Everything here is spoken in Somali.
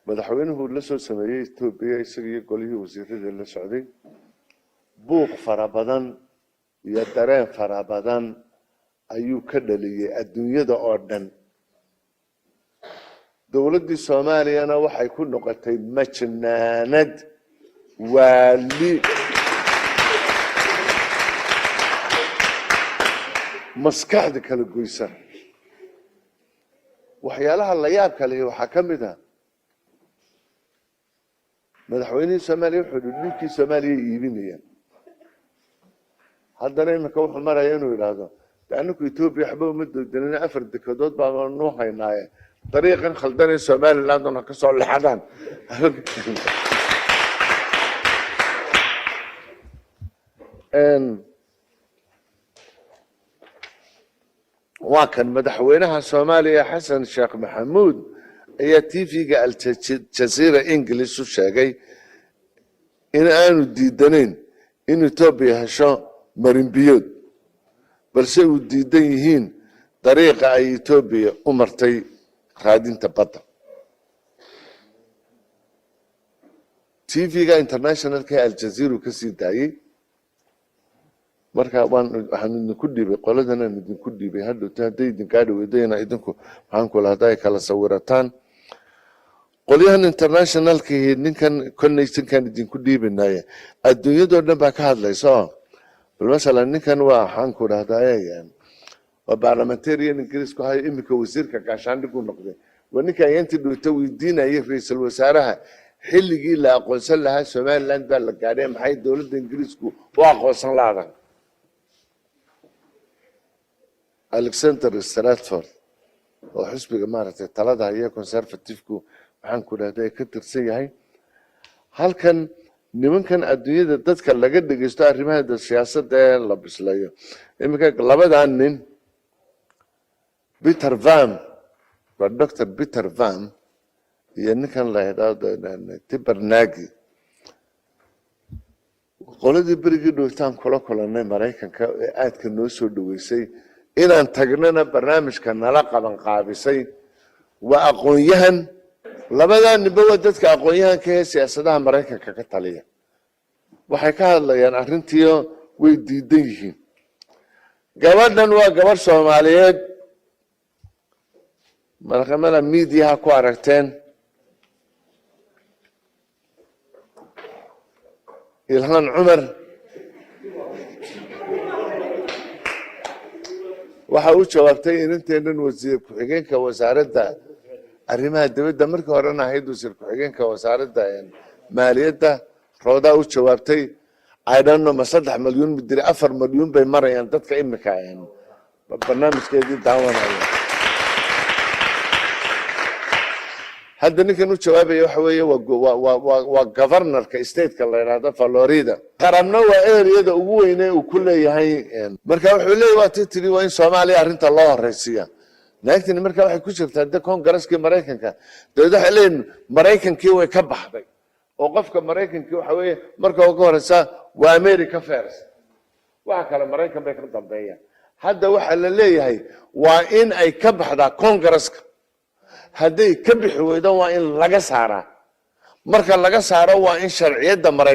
madaxweynuhu la soo sameeyay Itoobiya isagii golihii wasiirada la socday buuq fara badan iyo dareen fara badan ayuu ka dhaliyay adduunyada oo dhan dawladda Soomaaliya waxay ku noqotay majnaanad waali maskaxda kala goysan waxyaalaha la yaab kale waxa kamid ah madaxweynaha Soomaaliya wuxuu dhulkii Soomaaliya iibinaya haddana imika wuxuu maraya inuu yiraahdo annagu Itoobiya xabba uma doodana afar dekadood baa noo haynaaye طريقا خلدني سومالي لاندون كسو لحدان وكان مدحوينها سوماليا حسن الشيخ محمود هي تيفي قال جزيرة انجليز وشاقي ان انو ديدانين انو توبيا هشان مرين بيود بل سيو ديدانيهين طريقة اي توبيا امرتي raadinta badda TV-ga international-ka Al Jazeera ka sii daayay marka waxaan ku dhibay qoladana idinku dhibay hadday idin ka dhaweydayna idinku waxaan ku lahaday kala sawirataan qolyahan international-ka ninkan connection-kan idinku dhibinaya adduunyada dhan baa ka hadlayso bal masalan ninkan waxaan ku lahaday وبارلمانتيريان إنجليز كهاي إمك وزيرك عشان يكون نقدي ونك ينتي دوتوي الدين أيه رئيس الوزراء حل جيل أقول سلها سومال لاند بالقارئ محي دولة إنجليز كو واقع صلاة ألكسندر ستراتفورد وحسب جماعة الثلاثة هي كونسرفتيف كو عن كل هذا كتر سيء هل كان nimankan adduunyada dadka laga dhageysto arrimaha siyaasadda la bislayo imika labadan nin Peter Van Dr. Peter Van iyo ninkan la yiraahdo Tibernagy qoladii berigii dhootaan kula kulanay Mareykanka ee aadka noo soo dhaweysay inaan tagnana barnaamijka nala qaban qaabisay waa aqoon-yahan labadan ninba dadka aqoon-yahanka ee siyaasadaha Mareykanka ka taliya waxay ka hadlayaan arrintiyo way diidan yihiin gabadhan waa gabar Soomaaliyeed markamada media ku aragteen Ilhan Umar waxa uu jawaabtay inanteedan wasiir ku-xigeenka wasaaradda arrimaha dibadda markii horena ahayd wasiir ku-xigeenka wasaaradda maaliyadda rooda uu jawaabtay I don't know ma 3 milyan midri 4 milyan bay marayaan dadka imika barnaamijkeedii daawanaya hadda ninkan uu jawaabay waxa weeye waa governorka state-ka la yiraahdo Florida qaramna waa area-da ugu weyn ee uu ku leeyahay marka wuxuu leeyahay waa tiri waa in Soomaaliya arrinta loo horeysiyo laakiin marka waxay ku jirtaa Congress-ka Mareykanka dawladda waxay leeyihiin Mareykankii way ka baxday oo qofka Mareykankii waxa weeye marka ugu horeysa waa America first waxa kale Mareykan bay ka dambeeyaan hadda waxa la leeyahay waa in ay ka baxdaa Congress-ka hadday ka bixi weydo waa in laga saaraa marka laga saaro waa in sharciyada